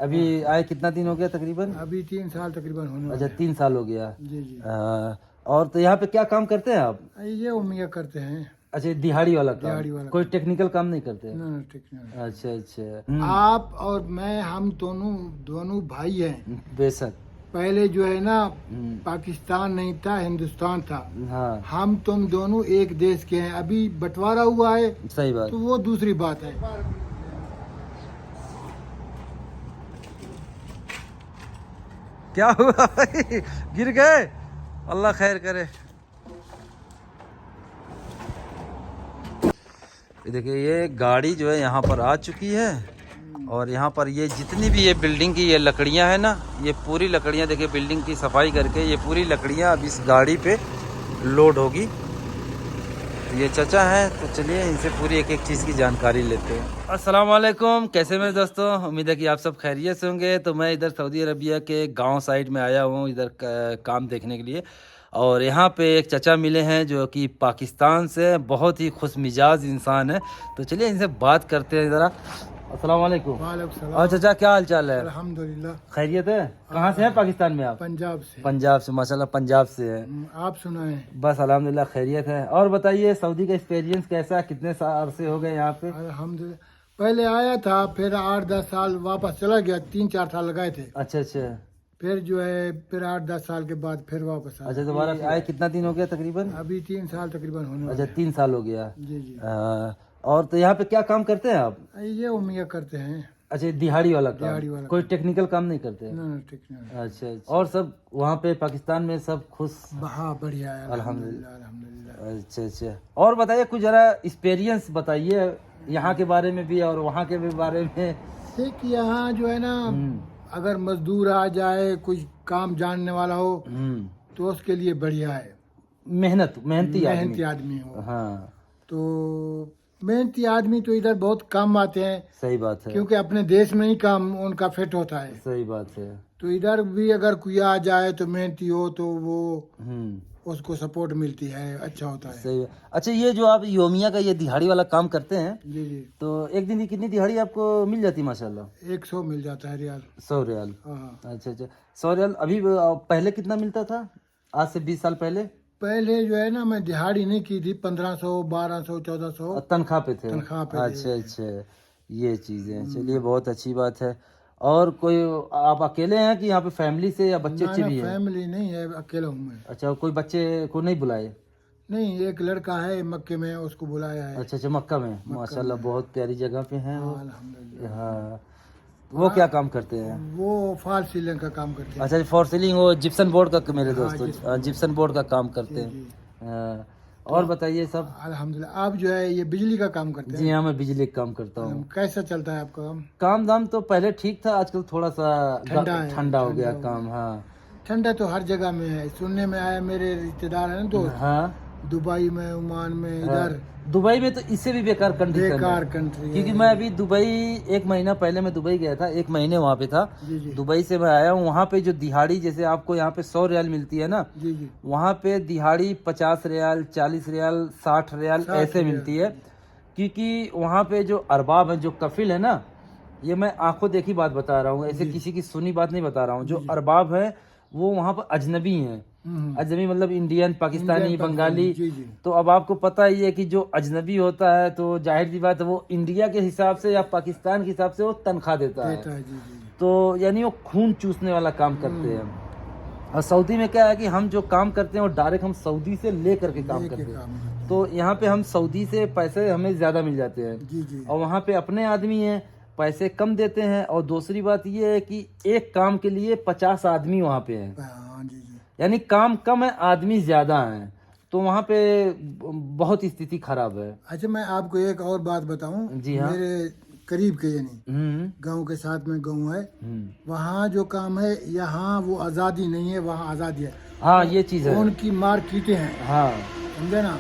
अभी आए कितना दिन हो गया तकरीबन? अभी 3 साल तकरीबन होने वाले अच्छा 3 साल हो गया। जी जी। और तो यहाँ पे क्या काम करते हैं आप? ये उम्मीद करते हैं अच्छा दिहाड़ी वाला काम, दिहाड़ी वाला कोई टेक्निकल काम नहीं करते? ना ठीक ना। अच्छा अच्छा। आप और मैं हम दोनों भाई हैं। बेशक। पहले जो है ना हम्म, पाकिस्तान नहीं था, हिंदुस्तान था। हाँ हम तुम दोनों एक देश के हैं। अभी बंटवारा हुआ है सही बात। तो वो दूसरी बात है। क्या हुआ भाई? गिर गए? अल्लाह खैर करे। ये देखिए ये गाड़ी जो है यहाँ पर आ चुकी है और यहाँ पर ये जितनी भी ये बिल्डिंग की ये लकड़ियाँ हैं ना, ये पूरी लकड़ियाँ देखिए बिल्डिंग की सफाई करके ये पूरी लकड़ियाँ अब इस गाड़ी पे लोड होगी। ये चचा हैं तो चलिए इनसे पूरी एक एक चीज़ की जानकारी लेते हैं। अस्सलाम वालेकुम, कैसे में दोस्तों? उम्मीद है कि आप सब खैरियत से होंगे। तो मैं इधर सऊदी अरबिया के गांव साइड में आया हूँ इधर काम देखने के लिए। और यहाँ पे एक चचा मिले हैं जो कि पाकिस्तान से, बहुत ही खुश मिजाज इंसान है। तो चलिए इनसे बात करते हैं ज़रा। अस्सलाम वालेकुम। वालेकुम सलाम। और चचा क्या हाल चाल है? अल्हम्दुलिल्लाह। खैरियत है? कहाँ से हैं पाकिस्तान में आप? पंजाब से। पंजाब से, माशाल्लाह पंजाब से है। आप सुनाएं। बस अल्हम्दुलिल्लाह खैरियत है। और बताइए सऊदी का एक्सपीरियंस कैसा है? कितने साल से हो गए यहाँ पे? अल्हम्दुलिल्लाह। पहले आया था, फिर 8-10 साल वापस चला गया। 3-4 साल लगाए थे। अच्छा अच्छा। फिर जो है फिर 8-10 साल के बाद फिर वापस आया। अच्छा दोबारा आए कितना दिन हो गया तकरीबन? अभी 3 साल तकरीबन होने अच्छा वाले 3 साल हो गया। हैं। जी जी। और तो यहाँ पे क्या काम करते हैं आप? ये उम्मीद करते हैं अच्छा दिहाड़ी वाला काम, दिहाड़ी वाला कोई टेक्निकल काम नहीं करते? ना ठीक ना। अच्छा अच्छा। और सब वहाँ पे पाकिस्तान में सब खुश? हाँ बढ़िया है अल्हम्दुलिल्लाह। अल्हम्दुलिल्लाह। अच्छा अच्छा। और बताइए कुछ जरा एक्सपीरियंस बताइए यहाँ के बारे में भी और वहाँ के भी बारे में। ठीक, यहाँ जो है ना अगर मजदूर आ जाए, कुछ काम जानने वाला हो तो उसके लिए बढ़िया है। मेहनती मेहनती आदमी। आदमी हो हाँ तो मेहनती आदमी तो इधर बहुत कम आते हैं, सही बात है। क्योंकि अपने देश में ही काम उनका फिट होता है। सही बात है। तो इधर भी अगर कोई आ जाए तो मेहनती हो तो वो हम्म उसको सपोर्ट मिलती है, अच्छा होता है। सही है। अच्छा ये जो आप योमिया का ये दिहाड़ी वाला काम करते हैं जी जी। तो एक दिन की कितनी दिहाड़ी आपको मिल जाती है? माशाल्लाह 100 मिल जाता है रियाल। 100 रियाल। हाँ। अच्छा अच्छा 100 रियाल। अभी पहले कितना मिलता था आज से 20 साल पहले? पहले जो है ना मैं दिहाड़ी नहीं की थी, 1500 1200 1400 तनख्वाह पे थे? तनख्वाह पे थे। अच्छा अच्छा ये चीज़ें, चलिए बहुत अच्छी बात है। और कोई आप अकेले हैं कि यहाँ पे फैमिली से या बच्चे ना बच्चे ना भी हैं? फैमिली नहीं है, अकेला हूँ मैं। अच्छा कोई बच्चे को नहीं बुलाए? नहीं, एक लड़का है मक्के में, उसको बुलाया है। अच्छा अच्छा मक्का में, माशाल्लाह बहुत प्यारी जगह पे हैं वो। हाँ, अल्हम्दुलिल्लाह। हाँ वो क्या काम करते हैं? वो फॉल सीलिंग का काम करते हैं। अच्छा फॉर सीलिंग, वो जिप्सन बोर्ड का मेरे हाँ, दोस्तों जिप्सन बोर्ड का काम करते जी हैं। जी। हाँ, और बताइए सब। अल्हम्दुलिल्लाह। आप जो है ये बिजली का काम करते जी हैं? हाँ मैं बिजली का काम करता हूँ। कैसा चलता है आपका काम? काम दाम तो पहले ठीक था, आजकल थोड़ा सा ठंडा है, ठंडा हो ठंडा गया हो काम। हाँ ठंडा तो हर जगह में है। सुनने में आया, मेरे रिश्तेदार हैं तो हाँ दुबई में, ओमान में, इधर दुबई में तो इससे भी बेकार कंडीशन बेकार है। कंट्री क्योंकि है। मैं अभी दुबई 1 महीना पहले मैं दुबई गया था, 1 महीने वहाँ पे था। जी जी। दुबई से मैं आया हूँ। वहाँ पे जो दिहाड़ी जैसे आपको यहाँ पे 100 रियाल मिलती है ना, जी जी। वहाँ पे दिहाड़ी 50 रियाल 40 रियाल 60 रियाल 60 ऐसे रियाल। मिलती है। क्योंकि वहाँ पे जो अरबाब है, जो कफिल है ना, ये मैं आंखों देखी बात बता रहा हूँ, ऐसे किसी की सुनी बात नहीं बता रहा हूँ। जो अरबाब है वो वहाँ पर अजनबी हैं। अजनबी मतलब इंडियन, पाकिस्तानी, इंडियन, बंगाली। जी जी। तो अब आपको पता ही है कि जो अजनबी होता है तो जाहिर सी बात है वो इंडिया के हिसाब से या पाकिस्तान के हिसाब से वो तनख्वाह देता है। देता है, जी जी। तो यानी वो खून चूसने वाला काम करते हैं। और सऊदी में क्या है कि हम जो काम करते हैं वो डायरेक्ट हम सऊदी से ले करके काम लेके करते हैं। काम करते तो यहाँ पे हम सऊदी से पैसे हमें ज़्यादा मिल जाते हैं। हैं। जी जी। और वहाँ पे अपने आदमी हैं, पैसे कम देते हैं। और दूसरी बात ये है कि एक काम के लिए 50 आदमी वहाँ पे हैं। हाँ जी जी। यानी काम कम है, आदमी ज़्यादा हैं। तो वहाँ पे बहुत स्थिति खराब है। अच्छा, मैं आपको एक और बात बताऊं। जी हाँ। मेरे करीब के यानी हम्म गांव के साथ में गांव है, हम्म। वहाँ जो काम है, यहाँ वो आज़ादी नहीं है, वहाँ आज़ादी है। हाँ ये चीज़ है। उनकी मार्केटें हैं, हाँ समझे ना।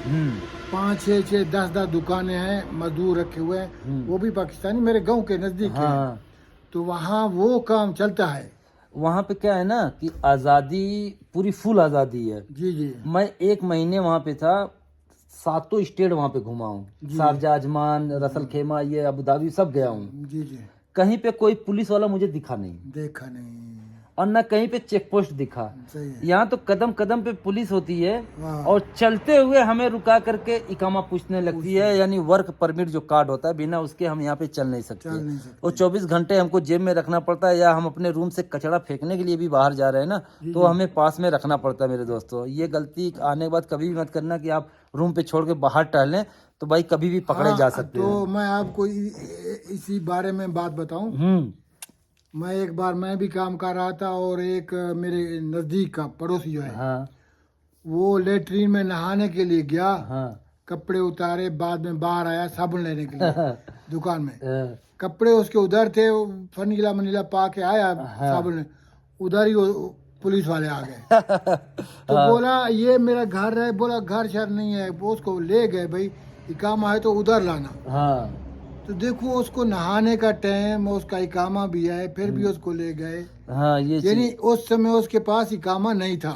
5 6 6 10 दुकानें हैं, मजदूर रखे हुए हैं, वो भी पाकिस्तानी, मेरे गांव के नज़दीक है। हाँ तो वहाँ वो काम चलता है। वहाँ पे क्या है ना कि आज़ादी पूरी फुल आज़ादी है। जी जी। मैं 1 महीने वहाँ पे था, 7 स्टेट वहाँ पे घूमा हूँ। शारजा, अजमान, रसल खेमा, ये अबू धाबी सब गया हूँ। जी जी। कहीं पे कोई पुलिस वाला मुझे दिखा नहीं, देखा नहीं, और न कहीं पे चेक पोस्ट दिखा। सही है। यहाँ तो कदम कदम पे पुलिस होती है, वाह। और चलते हुए हमें रुका करके इकामा पूछने लगती है, यानी वर्क परमिट जो कार्ड होता है, बिना उसके हम यहाँ पे चल नहीं सकते। चल नहीं सकते। और 24 घंटे हमको जेब में रखना पड़ता है, या हम अपने रूम से कचरा फेंकने के लिए भी बाहर जा रहे हैं ना, तो हमें पास में रखना पड़ता है। मेरे दोस्तों, ये गलती आने के बाद कभी भी मत करना कि आप रूम पे छोड़ के बाहर टहलें, तो भाई कभी भी पकड़े जा सकते हैं। तो मैं आपको इसी बारे में बात बताऊं। मैं एक बार मैं भी काम कर रहा था, और एक मेरे नजदीक का पड़ोसी जो है, हाँ वो लेटरिन में नहाने के लिए गया, हाँ कपड़े उतारे, बाद में बाहर आया साबुन लेने के लिए दुकान में। हाँ, कपड़े उसके उधर थे, वो फनीला मनीला पा के आया साबुन ले, उधर ही वो पुलिस वाले आ गए। तो बोला ये मेरा घर है, बोला घर शहर नहीं है, वो उसको ले गए, भाई इकामा है तो उधर लाना। हाँ तो देखो उसको नहाने का टाइम, उसका इकामा भी है, फिर भी उसको ले गए। हाँ, ये यानी उस समय उसके पास इकामा नहीं था,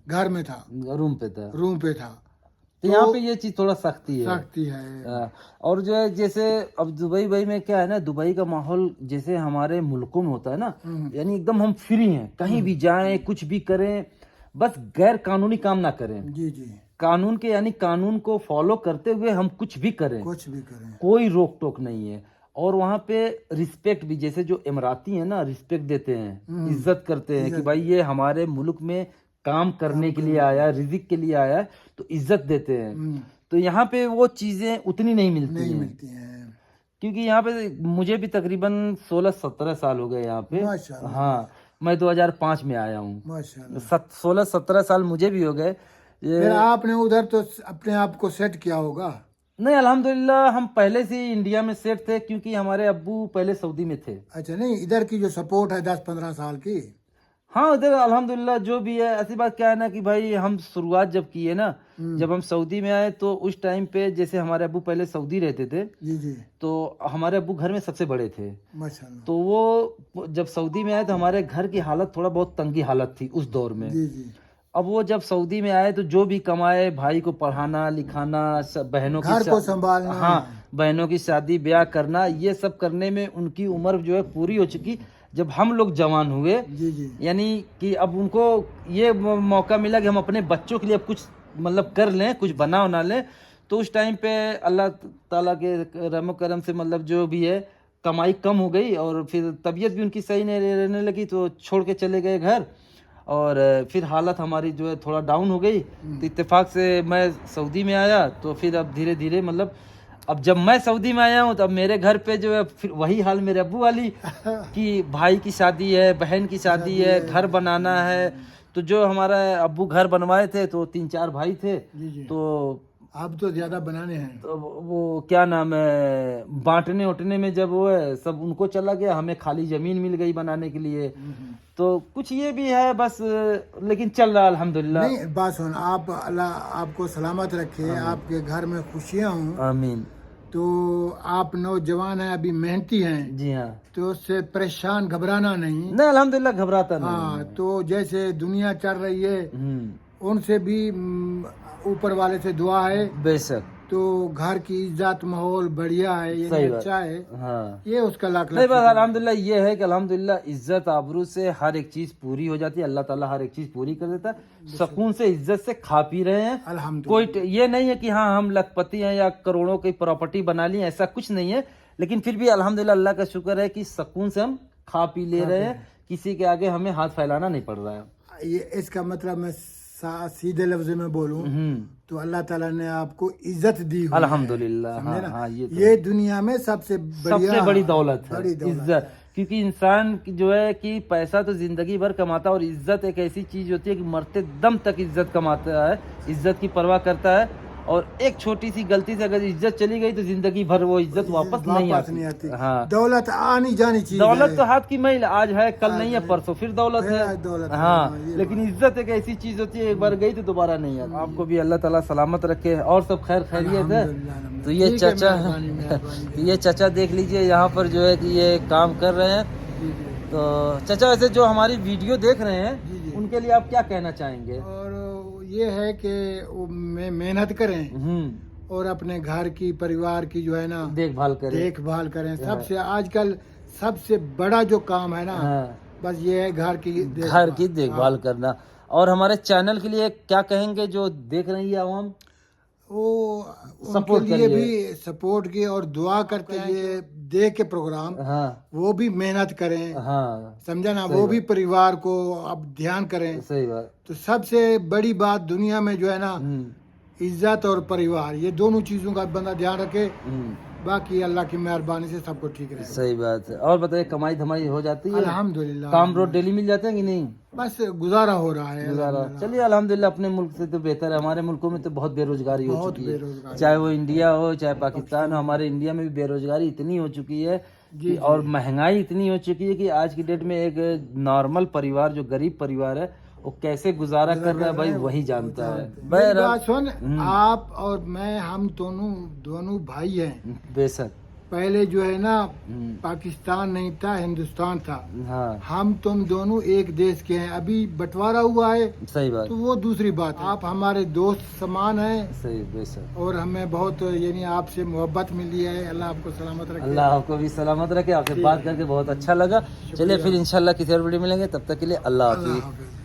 घर में था, रूम पे था। रूम पे था। तो यहाँ पे ये चीज थोड़ा सख्ती है। सख्ती है। और जो है जैसे अब दुबई भाई में क्या है ना, दुबई का माहौल जैसे हमारे मुल्कों में होता है ना, यानी एकदम हम फ्री हैं, कहीं भी जाएं, कुछ भी करें, बस गैर कानूनी काम ना करें। जी जी। कानून के यानी कानून को फॉलो करते हुए हम कुछ भी करें, कुछ भी करें, कोई रोक टोक नहीं है। और वहाँ पे रिस्पेक्ट भी, जैसे जो इमराती है ना, रिस्पेक्ट देते हैं, इज्जत करते हैं कि भाई ये हमारे मुल्क में काम करने के लिए आया, रिजिक के लिए आया, तो इज्जत देते हैं। तो यहाँ पे वो चीजें उतनी नहीं मिलती हैं, क्योंकि यहाँ पे मुझे भी तकरीबन 16-17 साल हो गए यहाँ पे। हाँ, मैं 2005 में आया हूँ, 16-17 साल मुझे भी हो गए। फिर आपने उधर तो अपने आप को सेट किया होगा? नहीं, अल्हम्दुलिल्लाह हम पहले से ही इंडिया में सेट थे, क्योंकि हमारे अब्बू पहले सऊदी में थे। अच्छा, नहीं इधर की जो सपोर्ट है 10-15 साल की? हाँ, उधर अल्हम्दुलिल्लाह जो भी है। ऐसी बात क्या है ना कि भाई हम शुरुआत जब की है ना, जब हम सऊदी में आए, तो उस टाइम पे जैसे हमारे अब्बू पहले सऊदी रहते थे, जी जी, तो हमारे अब्बू घर में सबसे बड़े थे। माशाल्लाह। तो वो जब सऊदी में आए तो हमारे घर की हालत थोड़ा बहुत तंगी हालत थी उस दौर में। जी जी। अब वो जब सऊदी में आए तो जो भी कमाए, भाई को पढ़ाना लिखाना, बहनों की घर को संभालना, हाँ, बहनों की शादी ब्याह करना, ये सब करने में उनकी उम्र जो है पूरी हो चुकी। जब हम लोग जवान हुए, जी जी, यानी कि अब उनको ये मौका मिला कि हम अपने बच्चों के लिए अब कुछ मतलब कर लें, कुछ बना उना लें। तो उस टाइम पे अल्लाह ताला के रहम करम से मतलब जो भी है कमाई कम हो गई, और फिर तबीयत भी उनकी सही नहीं रहने लगी, तो छोड़ के चले गए घर। और फिर हालत हमारी जो है थोड़ा डाउन हो गई। तो इत्तेफाक से मैं सऊदी में आया, तो फिर अब धीरे धीरे मतलब अब जब मैं सऊदी में आया हूँ, तब मेरे घर पे जो है फिर वही हाल मेरे अब्बू वाली कि भाई की शादी है, बहन की शादी है, घर बनाना है। तो जो हमारा अब्बू घर बनवाए थे, तो 3-4 भाई थे, तो अब तो ज्यादा बनाने हैं। तो वो क्या नाम है, बांटने उठने में जब वो है सब उनको चला गया, हमें खाली जमीन मिल गई बनाने के लिए। तो कुछ ये भी है बस, लेकिन चल रहा अल्हम्दुलिल्लाह। नहीं, बात सुन, आप अल्लाह आपको सलामत रखे, आपके घर में खुशियाँ हों। आमीन। तो आप नौजवान हैं, अभी मेहनती हैं, जी हाँ। तो उससे परेशान घबराना नहीं। नहीं, अल्हम्दुलिल्लाह घबराता नहीं। हाँ, तो जैसे दुनिया चल रही है, उनसे भी ऊपर वाले से दुआ है, बेशक। तो घर की इज्जत माहौल बढ़िया है, ये अच्छा है। हाँ, ये उसका लाख नहीं, बस अल्हम्दुलिल्लाह ये है कि अल्हम्दुलिल्लाह इज्जत आबरू से हर एक चीज पूरी हो जाती है। अल्लाह ताला हर एक चीज पूरी कर देता है। सुकून से इज्जत से खा पी रहे हैं। अल्हम्दुलिल्लाह। कोई ये नहीं है कि हाँ हम लखपति हैं या करोड़ों की प्रॉपर्टी बना ली, ऐसा कुछ नहीं है। लेकिन फिर भी अल्हम्दुलिल्लाह अल्लाह का शुक्र है कि सुकून से हम खा पी ले रहे हैं, किसी के आगे हमें हाथ फैलाना नहीं पड़ रहा है। ये इसका मतलब मैं सीधे लफ्ज में बोलूं तो अल्लाह ताला ने आपको इज्जत दी हुई है। अल्हम्दुलिल्लाह। हाँ, ये दुनिया में सबसे बड़ी दौलत है इज्जत। क्योंकि इंसान जो है कि पैसा तो जिंदगी भर कमाता है, और इज्जत एक ऐसी चीज होती है कि मरते दम तक इज्जत कमाता है, इज्जत की परवाह करता है। और एक छोटी सी गलती से अगर इज्जत चली गई तो जिंदगी भर वो इज्जत वापस नहीं आती। हाँ, दौलत आनी जानी चीज दौलत तो हाथ की मैल, आज है कल नहीं है, परसों फिर दौलत है। हाँ, लेकिन इज्जत एक ऐसी चीज होती है, एक बार गई तो दोबारा नहीं आती। आपको भी अल्लाह ताला सलामत रखे, और सब खैर खैरियत है। तो ये चाचा ये चाचा देख लीजिए यहाँ पर जो है कि ये काम कर रहे हैं। तो चाचा वैसे जो हमारी वीडियो देख रहे हैं उनके लिए आप क्या कहना चाहेंगे? और ये है कि वो मेहनत करें और अपने घर की परिवार की जो है ना देखभाल करें। सबसे आजकल सबसे बड़ा जो काम है ना, हाँ, बस ये है घर की घर की देखभाल करना। और हमारे चैनल के लिए क्या कहेंगे जो देख रही है आवाम? वो उनके सपोर्ट लिए करिए। भी सपोर्ट की और दुआ करते हैं। ये देख के प्रोग्राम हाँ वो भी मेहनत करें, हाँ, समझा ना, सही वो बात। भी परिवार को अब ध्यान करें। सही बात। तो सबसे बड़ी बात दुनिया में जो है ना, इज्जत और परिवार, ये दोनों चीजों का बंदा ध्यान रखे, बाकी अल्लाह की मेहरबानी से सबको ठीक रहे। सही बात है। और बताइए, कमाई धमाई हो जाती है? अल्हम्दुलिल्लाह, काम रोज डेली मिल जाते हैं कि नहीं? बस गुजारा हो रहा है। गुजारा, चलिए अल्हम्दुलिल्लाह, अपने मुल्क से तो बेहतर है। हमारे मुल्कों में तो बहुत बेरोजगारी हो बहुत चुकी है, बेरोजगारी। चाहे वो इंडिया हो चाहे पाकिस्तान हो। हमारे इंडिया में भी बेरोजगारी इतनी हो चुकी है और महंगाई इतनी हो चुकी है कि आज की डेट में एक नॉर्मल परिवार, जो गरीब परिवार है, वो कैसे गुजारा कर रहा है भाई वही जानता है। मेरी बात सुन, आप और मैं, हम दोनों भाई हैं। बेशक। पहले जो है ना, पाकिस्तान नहीं था, हिंदुस्तान था। हाँ, हम तुम दोनों एक देश के हैं, अभी बंटवारा हुआ है सही बात। तो वो दूसरी बात है। आप हमारे दोस्त समान हैं सही, बेशक। और हमें बहुत यानी आपसे मोहब्बत मिली है। अल्लाह आपको सलामत रखे। अल्लाह आपको भी सलामत रखे। आपसे बात करके बहुत अच्छा लगा। चलिए फिर इंशाल्लाह किसी और वीडियो मिलेंगे, तब तक के लिए अल्लाह हाफिज। हाफिज।